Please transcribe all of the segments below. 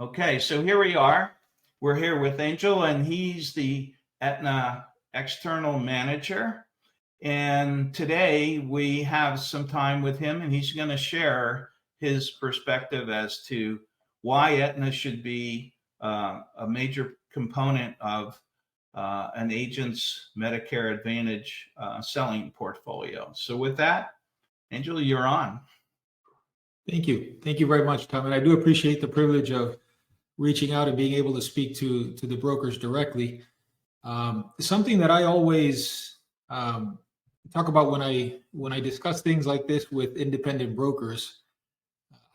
Okay, so here we are. We're here with Angel, and he's the Aetna external manager. And today we have some time with him, and he's going to share his perspective as to why Aetna should be a major component of an agent's Medicare Advantage selling portfolio. So, with that, Angel, you're on. Thank you. Thank you very much, Tom. And I do appreciate the privilege of reaching out and being able to speak to the brokers directly. Something that I always talk about when I discuss things like this with independent brokers,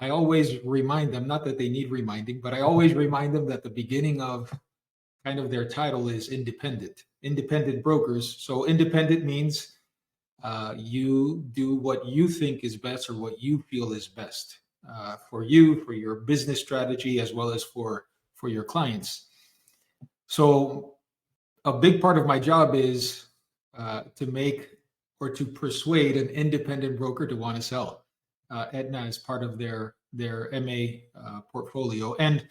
I always remind them, not that they need reminding, but I always remind them that the beginning of kind of their title is independent brokers. So independent means you do what you think is best or what you feel is best for you, for your business strategy, as well as for your clients. So a big part of my job is to make or to persuade an independent broker to want to sell Aetna as part of their MA portfolio. And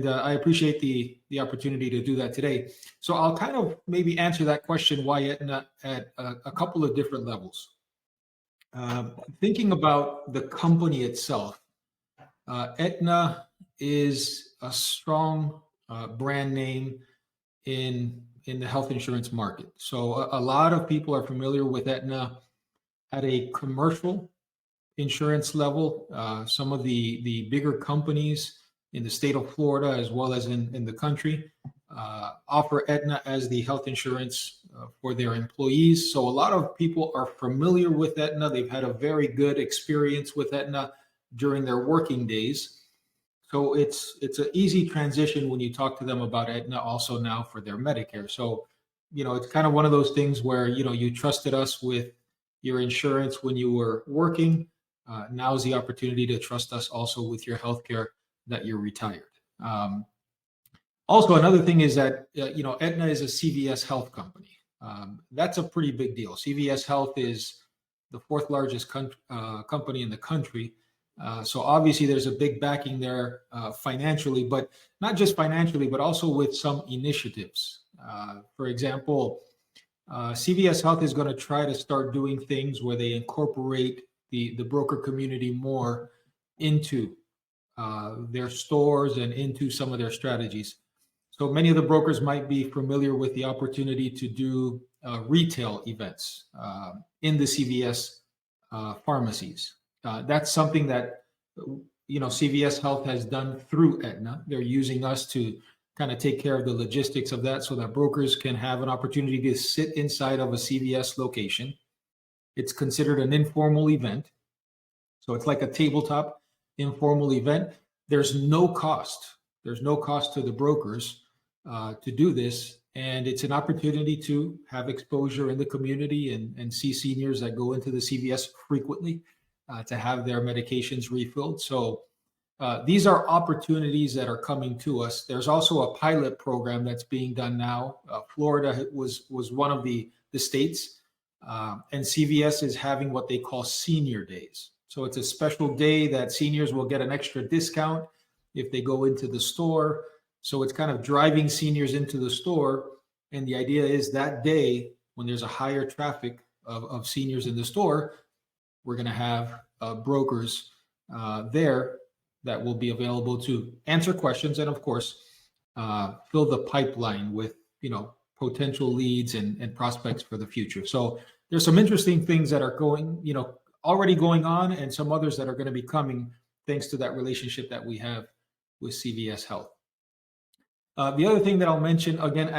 I appreciate the opportunity to do that today. So I'll kind of maybe answer that question, why Aetna, at a couple of different levels. Thinking about the company itself, Aetna is a strong brand name in the health insurance market. So a lot of people are familiar with Aetna at a commercial insurance level. Some of the bigger companies in the state of Florida, as well as in the country, offer Aetna as the health insurance for their employees. So a lot of people are familiar with Aetna. They've had a very good experience with Aetna during their working days. So it's an easy transition when you talk to them about Aetna also now for their Medicare. So, it's kind of one of those things where, you trusted us with your insurance when you were working. Now's the opportunity to trust us also with your healthcare that you're retired. Also, another thing is that, Aetna is a CVS Health company. That's a pretty big deal. CVS Health is the fourth largest company in the country. So obviously there's a big backing there financially, but not just financially, but also with some initiatives. For example, CVS Health is going to try to start doing things where they incorporate the broker community more into their stores and into some of their strategies. So many of the brokers might be familiar with the opportunity to do retail events in the CVS pharmacies. That's something that CVS Health has done through Aetna. They're using us to kind of take care of the logistics of that so that brokers can have an opportunity to sit inside of a CVS location. It's considered an informal event. So it's like a tabletop informal event. There's no cost. There's no cost to the brokers to do this. And it's an opportunity to have exposure in the community and see seniors that go into the CVS frequently to have their medications refilled. So these are opportunities that are coming to us. There's also a pilot program that's being done now. Florida was one of the states, and CVS is having what they call senior days. So it's a special day that seniors will get an extra discount if they go into the store. So it's kind of driving seniors into the store. And the idea is that day, when there's a higher traffic of seniors in the store, we're going to have brokers there that will be available to answer questions and, of course, fill the pipeline with potential leads and prospects for the future. So there's some interesting things that are already going on, and some others that are going to be coming thanks to that relationship that we have with CVS Health. The other thing that I'll mention, again,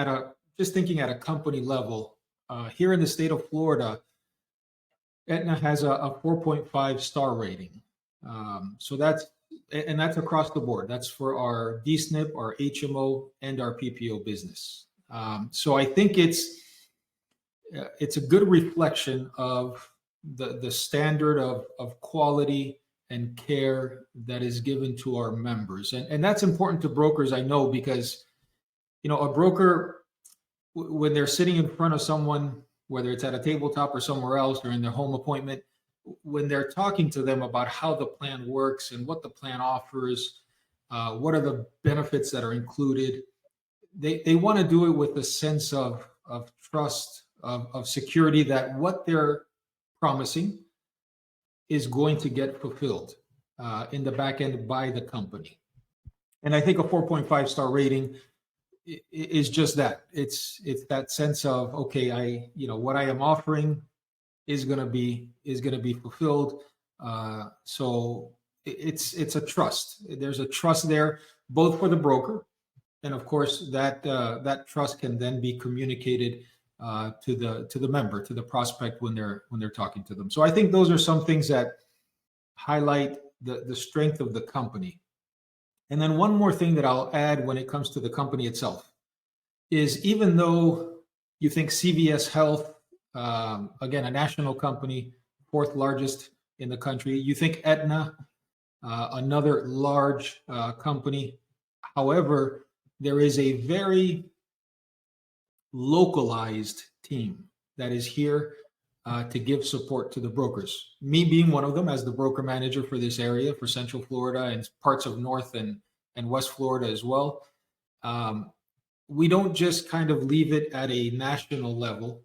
just thinking at a company level, here in the state of Florida, Aetna has a 4.5 star rating. So that's across the board. That's for our DSNP, our HMO, and our PPO business. So I think it's a good reflection of the standard of quality and care that is given to our members. And that's important to brokers, I know, because a broker, when they're sitting in front of someone, whether it's at a tabletop or somewhere else or in their home appointment, when they're talking to them about how the plan works and what the plan offers, What are the benefits that are included? They want to do it with a sense of trust, of security that what they're promising is going to get fulfilled in the back end by the company. And I think a 4.5-star rating is just that. It's that sense of, okay, what I am offering is going to be fulfilled. So it's a trust. There's a trust there, both for the broker, and of course that trust can then be communicated to the member, to the prospect when they're talking to them. So I think those are some things that highlight the strength of the company. And then one more thing that I'll add when it comes to the company itself is, even though you think CVS Health, again, a national company, fourth largest in the country, you think Aetna, another large company. However, there is a very localized team that is here to give support to the brokers. Me being one of them, as the broker manager for this area, for Central Florida and parts of North and West Florida as well. We don't just kind of leave it at a national level.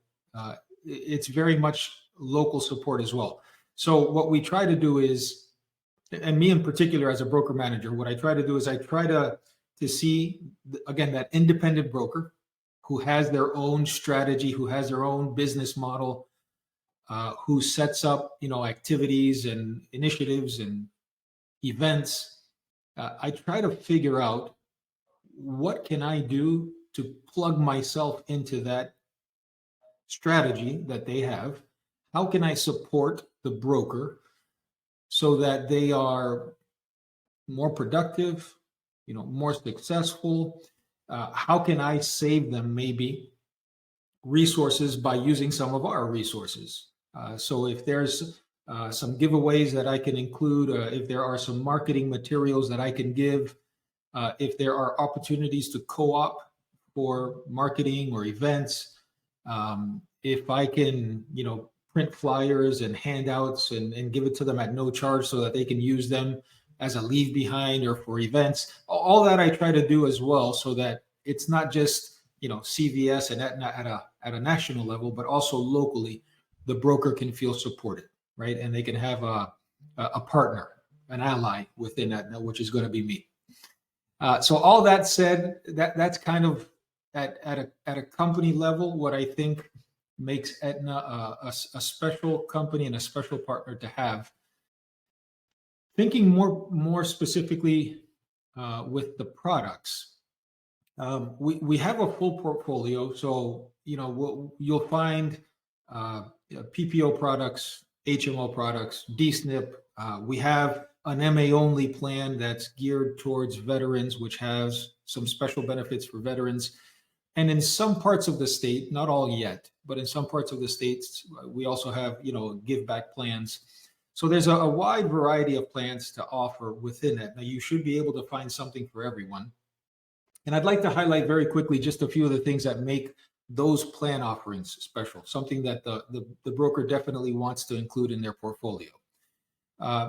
It's very much local support as well. So what we try to do is, and me in particular as a broker manager, what I try to do is I try to see, again, that independent broker who has their own strategy, who has their own business model, who sets up, activities and initiatives and events. I try to figure out, what can I do to plug myself into that strategy that they have? How can I support the broker so that they are more productive, more successful? How can I save them maybe resources by using some of our resources? So if there's some giveaways that I can include, if there are some marketing materials that I can give, if there are opportunities to co-op for marketing or events, if I can, print flyers and handouts and give it to them at no charge so that they can use them as a leave behind or for events, all that I try to do as well, so that it's not just, CVS and Aetna at a national level, but also locally, the broker can feel supported, right? And they can have a partner, an ally within Aetna, which is going to be me. So all that said, that's kind of at a company level what I think makes Aetna a special company and a special partner to have. Thinking more specifically with the products, we have a full portfolio. So you'll find PPO products, HMO products, DSNP. We have an MA only plan that's geared towards veterans, which has some special benefits for veterans. And in some parts of the state, not all yet, but in some parts of the states, we also have, give back plans. So there's a wide variety of plans to offer within it. Now, you should be able to find something for everyone. And I'd like to highlight very quickly just a few of the things that make those plan offerings special, something that the broker definitely wants to include in their portfolio.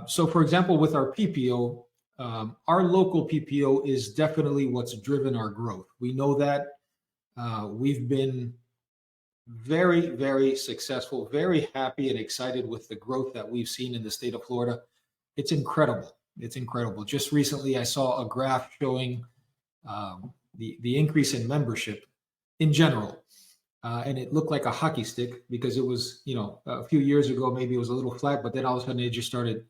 So for example, with our PPO, our local PPO is definitely what's driven our growth. We know that. We've been very, very successful, very happy and excited with the growth that we've seen in the state of Florida. It's incredible. It's incredible. Just recently, I saw a graph showing the increase in membership in general. And it looked like a hockey stick, because it was, a few years ago, maybe it was a little flat, but then all of a sudden it just started,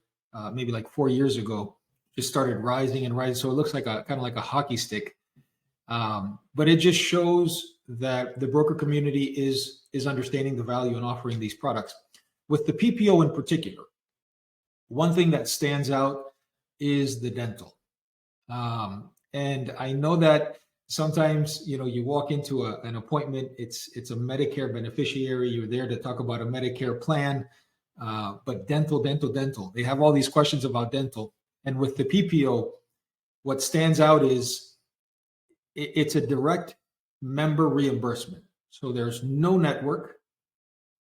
maybe like 4 years ago, just started rising and rising. So it looks like kind of like a hockey stick. But it just shows that the broker community is understanding the value in offering these products. With the PPO in particular, one thing that stands out is the dental. And I know that sometimes, you walk into an appointment, it's a Medicare beneficiary, you're there to talk about a Medicare plan, but dental, they have all these questions about dental. And with the PPO, what stands out is it's a direct member reimbursement. So there's no network,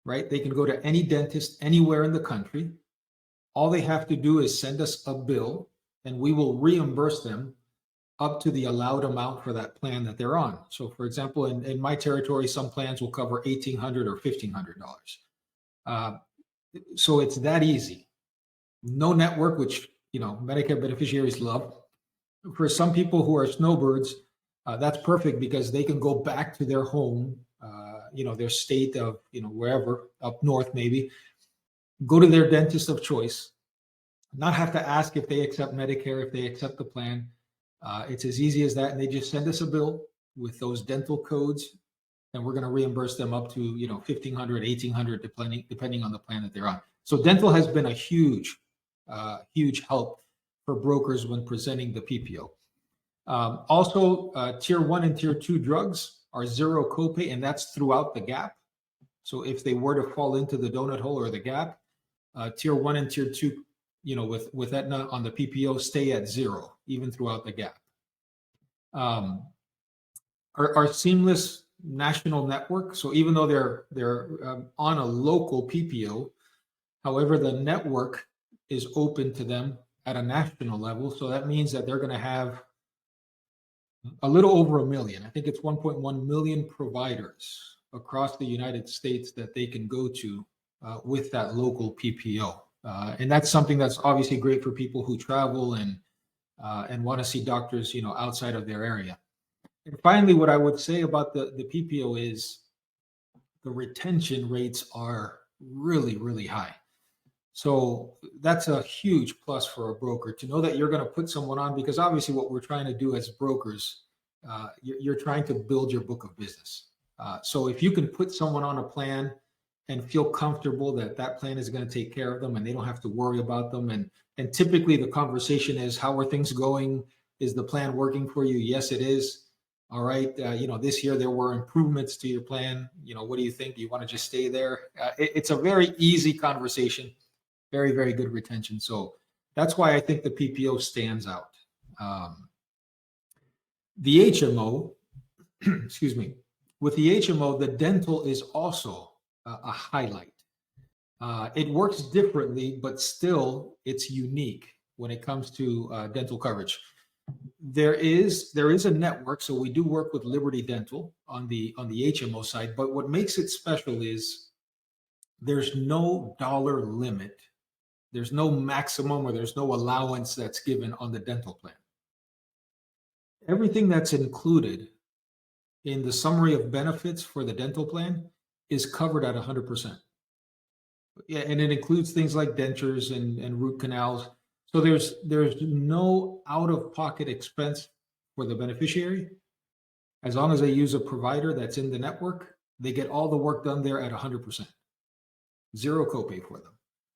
right? They can go to any dentist anywhere in the country. All they have to do is send us a bill, and we will reimburse them up to the allowed amount for that plan that they're on. So for example, in my territory, some plans will cover $1,800 or $1,500. So it's that easy. No network, which Medicare beneficiaries love. For some people who are snowbirds, that's perfect because they can go back to their home, their state of wherever up north maybe, go to their dentist of choice, not have to ask if they accept Medicare, if they accept the plan. It's as easy as that, and they just send us a bill with those dental codes, and we're going to reimburse them up to $1,500, $1,800, depending on the plan that they're on. So dental has been a huge help for brokers when presenting the PPO. Also, tier 1 and tier 2 drugs are zero copay, and that's throughout the gap. So if they were to fall into the donut hole or the gap, tier 1 and tier 2, with Aetna on the PPO, stay at zero even throughout the gap. Our seamless national network. So even though they're on a local PPO, however, the network is open to them at a national level. So that means that they're going to have a little over 1 million. I think it's 1.1 million providers across the United States that they can go to with that local PPO. And that's something that's obviously great for people who travel and want to see doctors, outside of their area. And finally, what I would say about the PPO is the retention rates are really, really high. So that's a huge plus for a broker to know that you're going to put someone on, because obviously what we're trying to do as brokers, you're trying to build your book of business. So if you can put someone on a plan and feel comfortable that that plan is going to take care of them and they don't have to worry about them. And typically the conversation is, how are things going? Is the plan working for you? Yes, it is. All right. This year there were improvements to your plan. What do you think? Do you want to just stay there? It's a very easy conversation. Very, very good retention. So that's why I think the PPO stands out. The HMO, excuse me, with the HMO, the dental is also a highlight. It works differently, but still it's unique when it comes to dental coverage. There is a network, so we do work with Liberty Dental on the HMO side, but what makes it special is there's no dollar limit. There's no maximum, or there's no allowance that's given on the dental plan. Everything that's included in the summary of benefits for the dental plan is covered at 100%. Yeah, and it includes things like dentures and root canals. So there's no out-of-pocket expense for the beneficiary. As long as they use a provider that's in the network, they get all the work done there at 100%. Zero copay for them.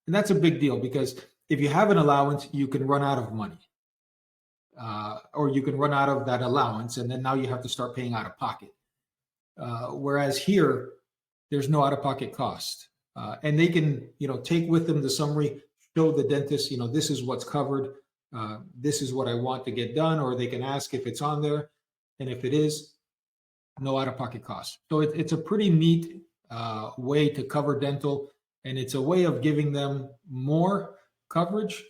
And that's a big deal, because if you have an allowance, you can run out of money. Or you can run out of that allowance, and then now you have to start paying out of pocket. Whereas here, there's no out-of-pocket cost. And they can, take with them the summary, show the dentist, this is what's covered. This is what I want to get done, or they can ask if it's on there. And if it is, no out-of-pocket cost. So it's a pretty neat way to cover dental. And it's a way of giving them more coverage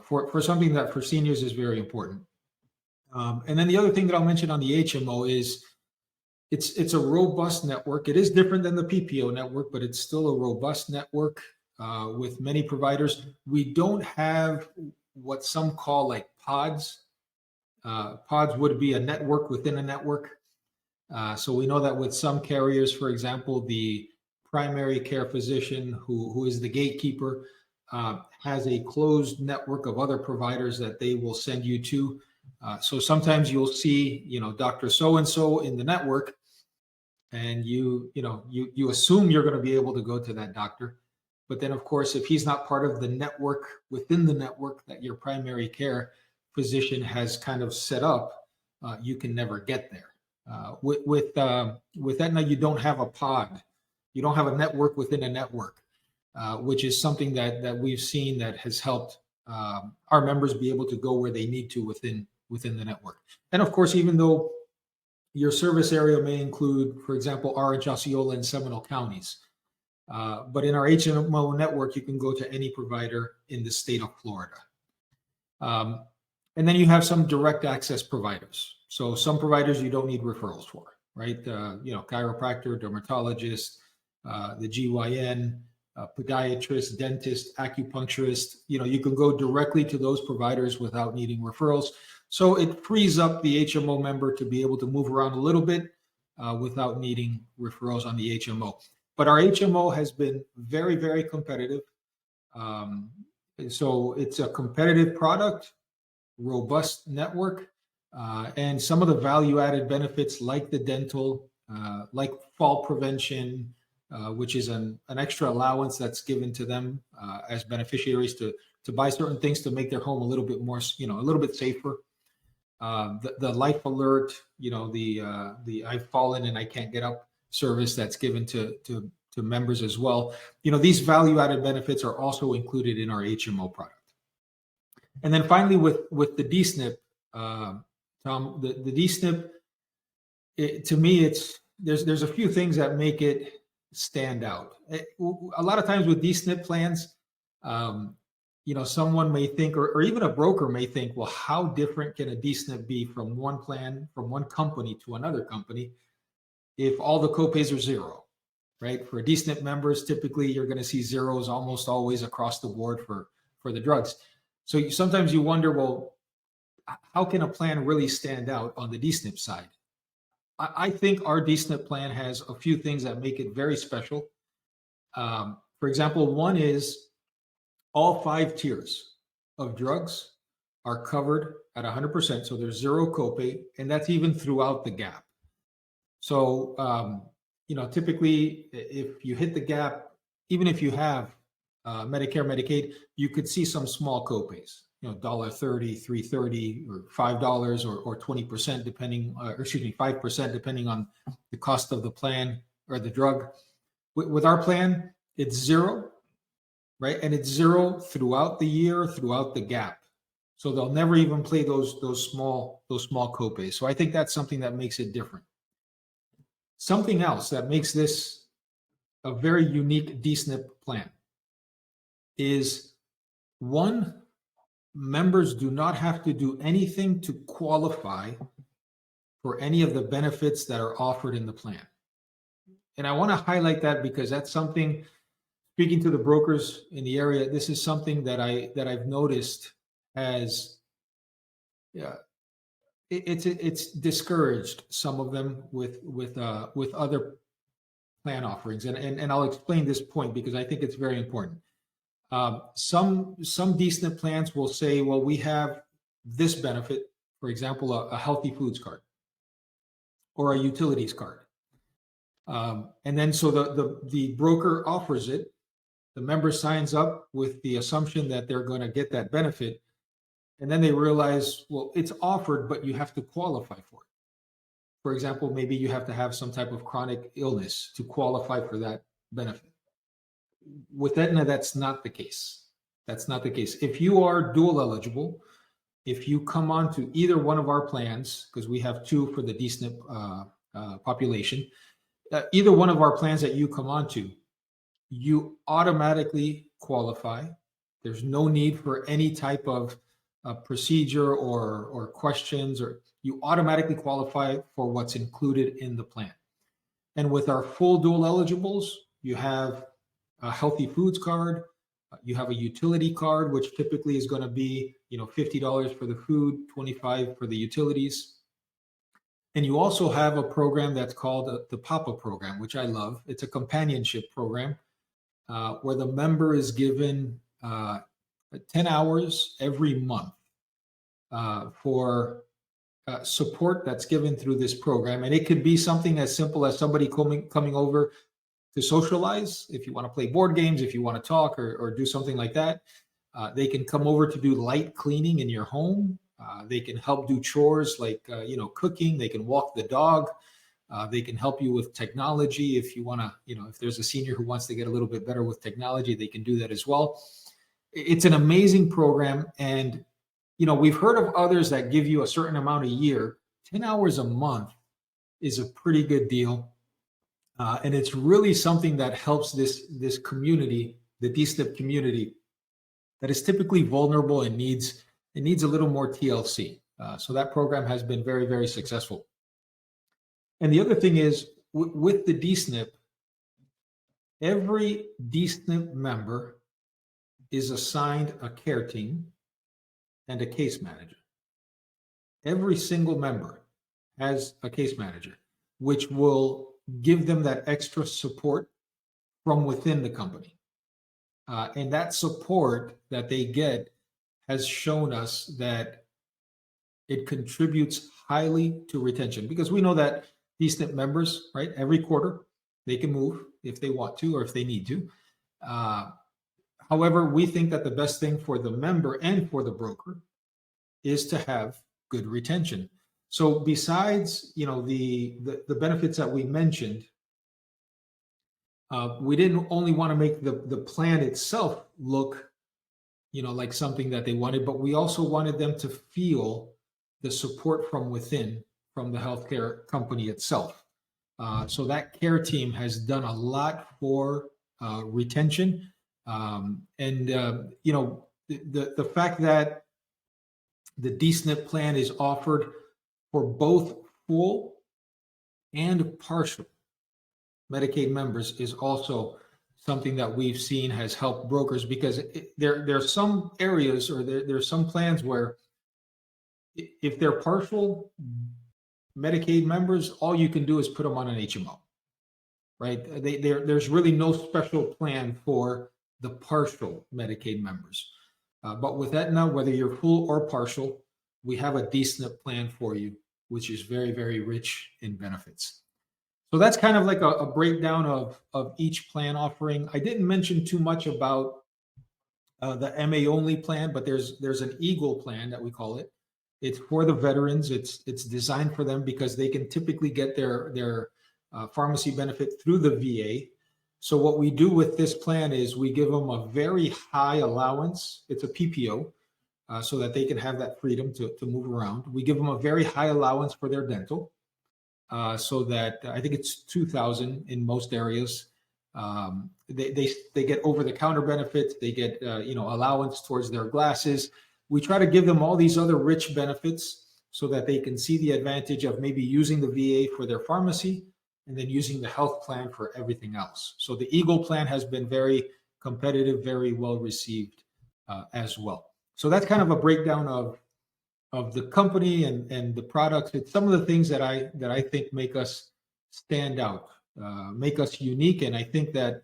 for something that for seniors is very important. And then the other thing that I'll mention on the HMO is it's a robust network. It is different than the PPO network, but it's still a robust network with many providers. We don't have what some call like pods. Pods would be a network within a network. So we know that with some carriers, for example, the primary care physician who is the gatekeeper has a closed network of other providers that they will send you to. So sometimes you'll see, Dr. So-and-so in the network, and you assume you're going to be able to go to that doctor. But then, of course, if he's not part of the network within the network that your primary care physician has kind of set up, you can never get there. With Aetna, you don't have a pod. You don't have a network within a network, which is something that we've seen that has helped our members be able to go where they need to within the network. And of course, even though your service area may include, for example, Orange, Osceola, and Seminole counties, but in our HMO network, you can go to any provider in the state of Florida. And then you have some direct access providers. So some providers you don't need referrals for, right? Chiropractor, dermatologist, the GYN, podiatrist, dentist, acupuncturist. You can go directly to those providers without needing referrals. So it frees up the HMO member to be able to move around a little bit without needing referrals on the HMO. But our HMO has been very, very competitive. So it's a competitive product, robust network, and some of the value-added benefits like the dental, like fall prevention, which is an extra allowance that's given to them as beneficiaries to buy certain things to make their home a little bit more, a little bit safer. The life alert, the I've fallen and I can't get up service that's given to members as well. These value-added benefits are also included in our HMO product. And then finally, with the DSNP, Tom, the DSNP, to me, there's a few things that make it stand out. A lot of times with DSNP plans, someone may think, or even a broker may think, well, how different can a DSNP be from one plan, from one company to another company, if all the copays are zero, right? For DSNP members, typically you're going to see zeros almost always across the board for the drugs. So sometimes you wonder, well, how can a plan really stand out on the DSNP side? I think our DSNP plan has a few things that make it very special. For example, one is all 5 tiers of drugs are covered at 100%. So there's zero copay, and that's even throughout the gap. So, typically if you hit the gap, even if you have Medicare, Medicaid, you could see some small copays, $1.30, $3.30, or $5, or 20% depending, 5% depending on the cost of the plan or the drug. With our plan, it's zero, right? And it's zero throughout the year, throughout the gap. So they'll never even play those small copays. So I think that's something that makes it different. Something else that makes this a very unique DSNP plan is, one, members do not have to do anything to qualify for any of the benefits that are offered in the plan. And I want to highlight that because that's something, speaking to the brokers in the area, this is something that I've noticed as, it's discouraged some of them with other plan offerings, and I'll explain this point because I think it's very important. Some DSNP plans will say, well, we have this benefit, for example, a healthy foods card or a utilities card, and then so the broker offers it, the member signs up with the assumption that they're going to get that benefit. And then they realize, well, it's offered, but you have to qualify for it. For example, maybe you have to have some type of chronic illness to qualify for that benefit. With Aetna, that's not the case. That's not the case. If you are dual eligible, if you come on to either one of our plans, because we have 2 for the DSNP population, either one of our plans that you come on to, you automatically qualify. There's no need for any type of procedure or questions, or you automatically qualify for what's included in the plan. And with our full dual eligibles, you have a healthy foods card, you have a utility card, which typically is going to be $50 for the food, $25 for the utilities. And you also have a program that's called the PAPA program, which I love. It's a companionship program where the member is given 10 hours every month for support that's given through this program. And it could be something as simple as somebody coming over to socialize. If you want to play board games, if you want to talk or do something like that, they can come over to do light cleaning in your home. They can help do chores like, cooking. They can walk the dog. They can help you with technology. If you want to, if there's a senior who wants to get a little bit better with technology, they can do that as well. It's an amazing program. And, we've heard of others that give you a certain amount a year. 10 hours a month is a pretty good deal. And it's really something that helps this community, the DSNP community, that is typically vulnerable and needs it needs a little more TLC. So that program has been very, very successful. And the other thing is with the DSNP, every DSNP member is assigned a care team and a case manager. Every single member has a case manager, which will give them that extra support from within the company. And that support that they get has shown us that it contributes highly to retention, because we know that DSNP members, right, every quarter they can move if they want to or if they need to. However, we think that the best thing for the member and for the broker is to have good retention. So besides, the benefits that we mentioned, we didn't only want to make the plan itself look, like something that they wanted, but we also wanted them to feel the support from within, from the healthcare company itself. So that care team has done a lot for retention. The fact that the DSNP plan is offered for both full and partial Medicaid members is also something that we've seen has helped brokers, because there are some areas, or there's some plans where if they're partial Medicaid members, all you can do is put them on an HMO, right? There's really no special plan for the partial Medicaid members. But with Aetna, whether you're full or partial, we have a DSNP plan for you, which is very, very rich in benefits. So that's kind of like a breakdown of each plan offering. I didn't mention too much about the MA only plan, but there's an Eagle plan that we call it. It's for the veterans. It's designed for them because they can typically get their pharmacy benefit through the VA. So what we do with this plan is we give them a very high allowance. It's a PPO, so that they can have that freedom to move around. We give them a very high allowance for their dental, so that I think it's $2,000 in most areas. They get over-the-counter benefits. They get allowance towards their glasses. We try to give them all these other rich benefits so that they can see the advantage of maybe using the VA for their pharmacy and then using the health plan for everything else. So the Eagle plan has been very competitive, very well received as well. So that's kind of a breakdown of the company and the products. It's some of the things that I think make us stand out, make us unique. And I think that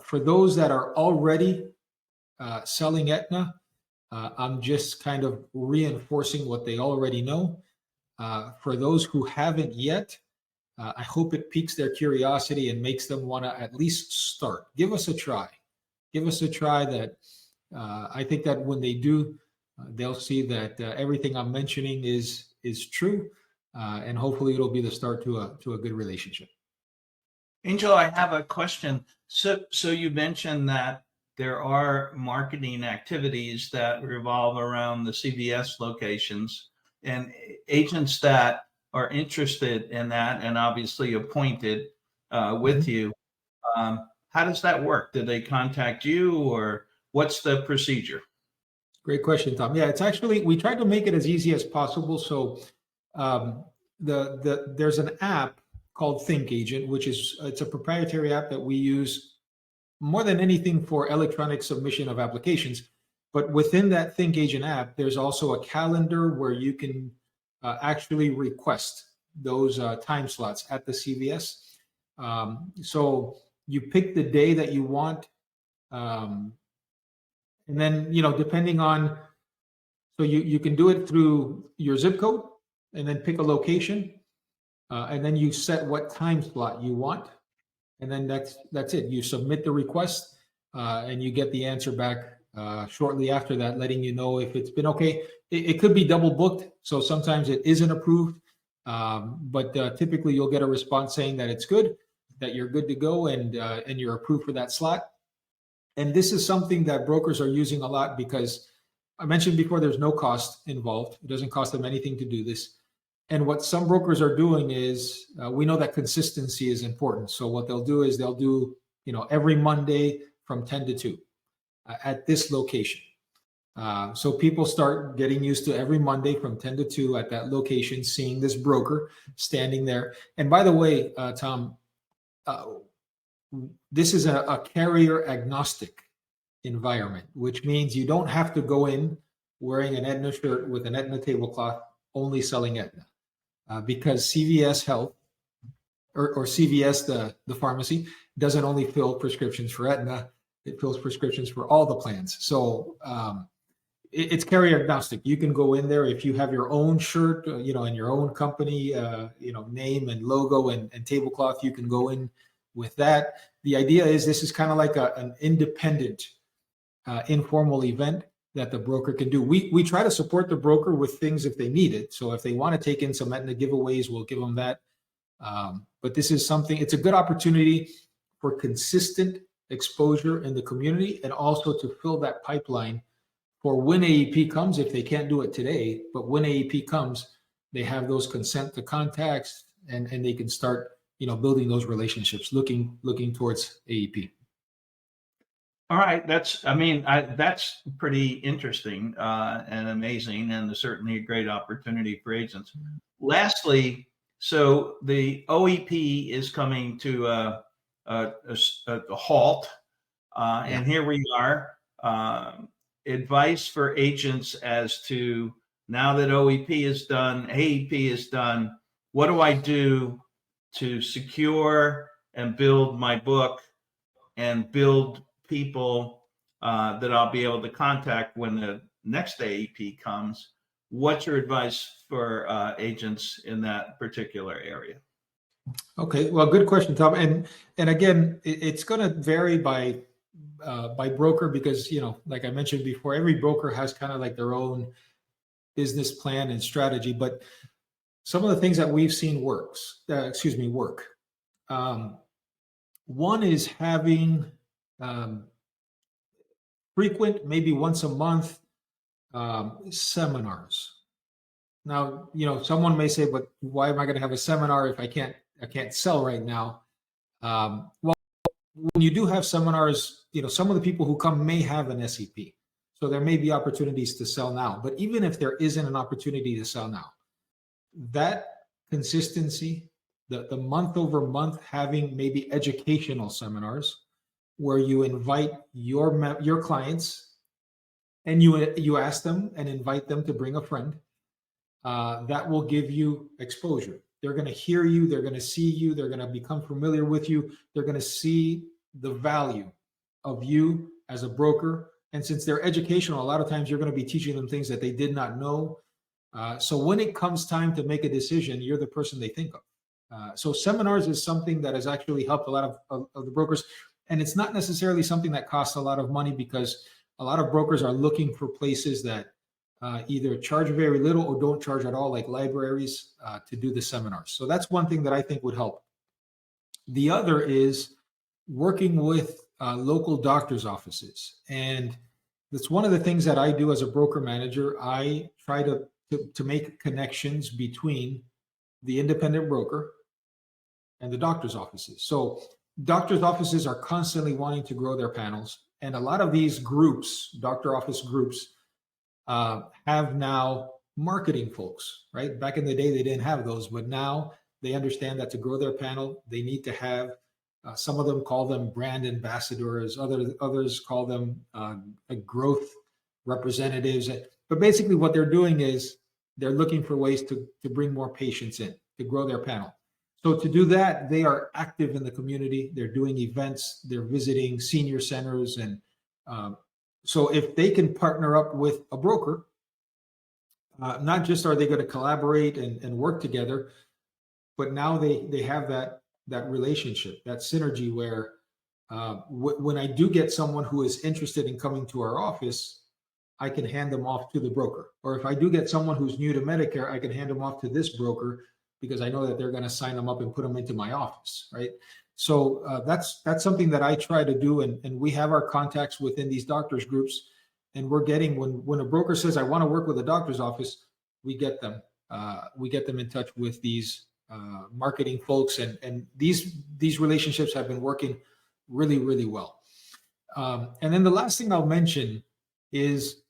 for those that are already selling Aetna, I'm just kind of reinforcing what they already know. For those who haven't yet, I hope it piques their curiosity and makes them want to at least start. Give us a try. Give us a try. That I think that when they do, they'll see that everything I'm mentioning is true, and hopefully it'll be the start to a good relationship. Angel, I have a question. So you mentioned that there are marketing activities that revolve around the CVS locations, and agents that are interested in that and obviously appointed with you. How does that work? Do they contact you, or what's the procedure? Great question, Tom. Yeah, it's actually, we tried to make it as easy as possible. So there's an app called Think Agent, which it's a proprietary app that we use more than anything for electronic submission of applications. But within that Think Agent app, there's also a calendar where you can actually request those time slots at the CVS. So you pick the day that you want. And then, depending on, so you can do it through your zip code and then pick a location. And then you set what time slot you want. And then that's it. You submit the request and you get the answer back shortly after that, letting you know if it's been okay. It could be double booked. So sometimes it isn't approved. But typically you'll get a response saying that it's good, that you're good to go, and you're approved for that slot. And this is something that brokers are using a lot because I mentioned before, there's no cost involved. It doesn't cost them anything to do this. And what some brokers are doing is, we know that consistency is important. So what they'll do is they'll do, every Monday from 10 to 2 at this location. So people start getting used to every Monday from 10 to 2 at that location, seeing this broker standing there. And by the way, Tom, uh, this is a carrier agnostic environment, which means you don't have to go in wearing an Aetna shirt with an Aetna tablecloth, only selling Aetna, because CVS Health or CVS, the pharmacy, doesn't only fill prescriptions for Aetna, it fills prescriptions for all the plans. So it's carrier agnostic. You can go in there if you have your own shirt, and your own company, name and logo and tablecloth. You can go in with that. The idea is this is kind of like an independent, informal event that the broker can do. We try to support the broker with things if they need it. So if they want to take in some Aetna giveaways, we'll give them that. But this is something. It's a good opportunity for consistent exposure in the community and also to fill that pipeline for when AEP comes, if they can't do it today, but when AEP comes, they have those consent to contacts and they can start, building those relationships, looking towards AEP. All right, that's pretty interesting and amazing, and certainly a great opportunity for agents. Lastly, so the OEP is coming to a halt, and here we are. Advice for agents as to, now that OEP is done, AEP is done, what do I do to secure and build my book and build people that I'll be able to contact when the next AEP comes? What's your advice for agents in that particular area? Okay, well, good question, Tom. And again, it's going to vary by broker because, like I mentioned before, every broker has kind of like their own business plan and strategy. But some of the things that we've seen work. One is having frequent, maybe once a month, seminars. Now, someone may say, but why am I going to have a seminar if I can't sell right now? Well, when you do have seminars, some of the people who come may have an SEP. So there may be opportunities to sell now. But even if there isn't an opportunity to sell now, that consistency, the month over month, having maybe educational seminars where you invite your clients and you ask them and invite them to bring a friend, that will give you exposure. They're going to hear you, they're going to see you, they're going to become familiar with you, they're going to see the value of you as a broker. And since they're educational, a lot of times you're going to be teaching them things that they did not know. So when it comes time to make a decision, you're the person they think of. So seminars is something that has actually helped a lot of the brokers. And it's not necessarily something that costs a lot of money because a lot of brokers are looking for places that either charge very little or don't charge at all, like libraries, to do the seminars. So that's one thing that I think would help. The other is working with local doctor's offices. And that's one of the things that I do as a broker manager. I try to make connections between the independent broker and the doctor's offices. So doctor's offices are constantly wanting to grow their panels. And a lot of these groups, doctor office groups, have now marketing folks, right? Back in the day, they didn't have those, but now they understand that to grow their panel, they need to have, some of them call them brand ambassadors, others call them growth representatives. But basically what they're doing is they're looking for ways to bring more patients in, to grow their panel. So to do that, they are active in the community. They're doing events, they're visiting senior centers. And so if they can partner up with a broker, not just are they going to collaborate and work together, but now they have that relationship, that synergy where when I do get someone who is interested in coming to our office, I can hand them off to the broker. Or if I do get someone who's new to Medicare, I can hand them off to this broker because I know that they're going to sign them up and put them into my office, right? So that's something that I try to do. And we have our contacts within these doctors groups. And we're getting, when a broker says, I want to work with a doctor's office, we get them in touch with these marketing folks. And these relationships have been working really, really well. And then the last thing I'll mention is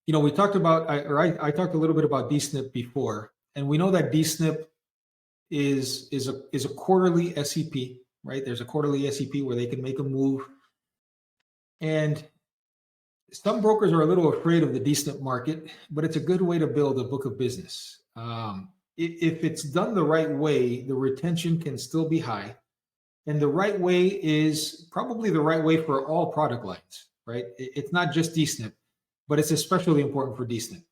We talked about, I talked a little bit about DSNP before, and we know that DSNP is a quarterly SEP, right? There's a quarterly SEP where they can make a move, and some brokers are a little afraid of the DSNP market, but it's a good way to build a book of business. If it's done the right way, the retention can still be high, and the right way is probably the right way for all product lines, right? It's not just DSNP, but it's especially important for DSNP.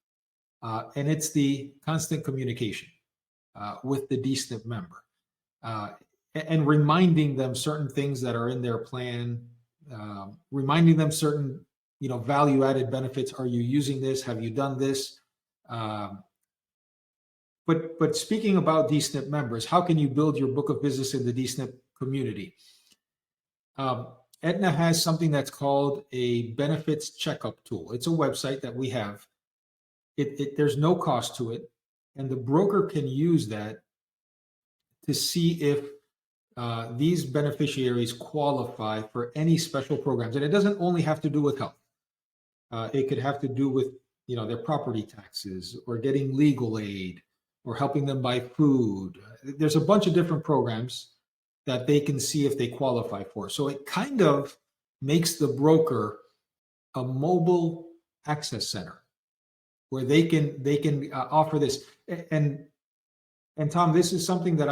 And it's the constant communication with the DSNP member, and reminding them certain things that are in their plan, reminding them certain value added benefits. Are you using this? Have you done this? But speaking about DSNP members, how can you build your book of business in the DSNP community? Aetna has something that's called a benefits checkup tool. It's a website that we have. There's no cost to it, and the broker can use that to see if these beneficiaries qualify for any special programs. And it doesn't only have to do with health. It could have to do with their property taxes, or getting legal aid, or helping them buy food. There's a bunch of different programs that they can see if they qualify for. So it kind of makes the broker a mobile access center where they can offer this. And Tom, this is something that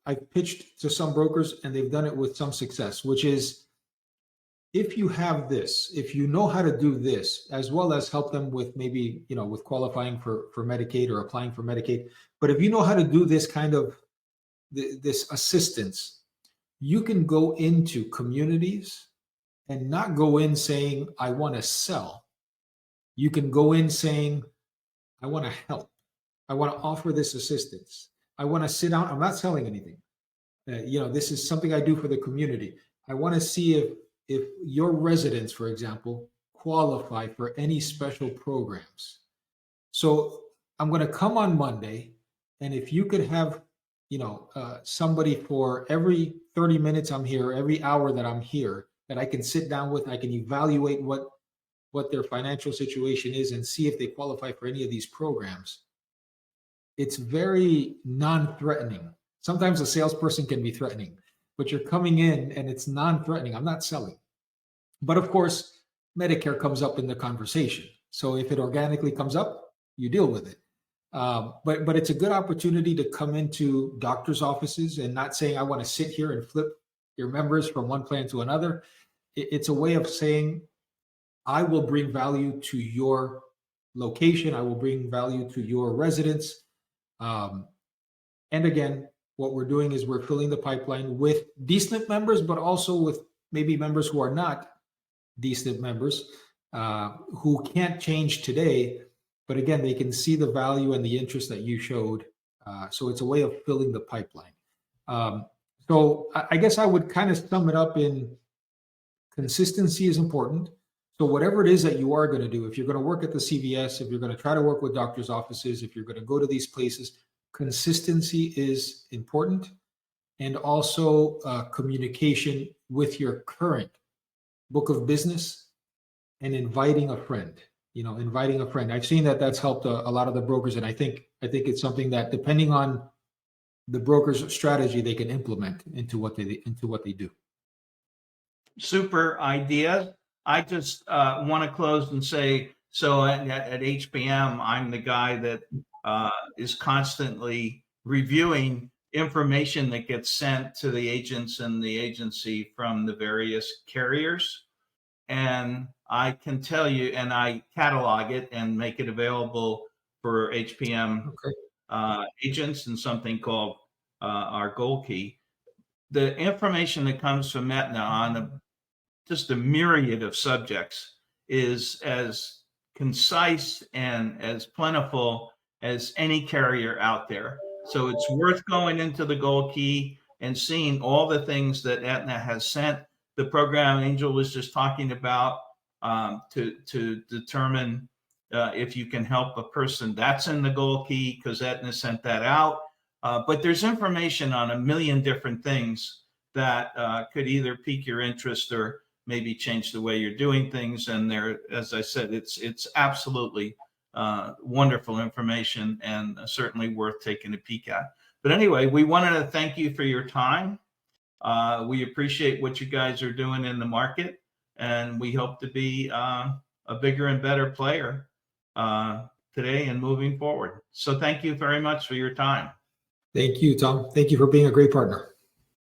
I've pitched to some brokers, and they've done it with some success, which is, if you have this, if you know how to do this, as well as help them with maybe, with qualifying for Medicaid or applying for Medicaid, but if you know how to do this kind of this assistance, you can go into communities and not go in saying, I want to sell. You can go in saying, I want to help. I want to offer this assistance. I want to sit down. I'm not selling anything. This is something I do for the community. I want to see if your residents, for example, qualify for any special programs. So I'm going to come on Monday, and if you could have, somebody for every 30 minutes I'm here, every hour that I'm here, that I can sit down with, I can evaluate what their financial situation is and see if they qualify for any of these programs. It's very non-threatening. Sometimes a salesperson can be threatening, but you're coming in and it's non-threatening. I'm not selling. But of course, Medicare comes up in the conversation. So if it organically comes up, you deal with it. But it's a good opportunity to come into doctor's offices and not saying, I want to sit here and flip your members from one plan to another. It's a way of saying, I will bring value to your location. I will bring value to your residents. And again, what we're doing is we're filling the pipeline with DSNP members, but also with maybe members who are not DSNP members, who can't change today, but again, they can see the value and the interest that you showed. So it's a way of filling the pipeline. So I guess I would kind of sum it up in consistency is important. So whatever it is that you are going to do, if you're going to work at the CVS, if you're going to try to work with doctors' offices, if you're going to go to these places, consistency is important. And also communication with your current book of business, and inviting a friend. I've seen that that's helped a lot of the brokers, and I think it's something that, depending on the broker's strategy, they can implement into what they do. Super idea. I just want to close and say, so at HPM, I'm the guy that is constantly reviewing information that gets sent to the agents and the agency from the various carriers. And I can tell you, and I catalog it and make it available for HPM agents in something called our Gold Key. The information that comes from Aetna on just a myriad of subjects is as concise and as plentiful as any carrier out there. So it's worth going into the Gold Key and seeing all the things that Aetna has sent. The program Angel was just talking about, to determine if you can help a person, that's in the Gold Key because Aetna sent that out. But there's information on a million different things that could either pique your interest or maybe change the way you're doing things. And there, as I said, it's absolutely wonderful information and certainly worth taking a peek at. But anyway, we wanted to thank you for your time. We appreciate what you guys are doing in the market, and we hope to be a bigger and better player today and moving forward. So thank you very much for your time. Thank you, Tom. Thank you for being a great partner.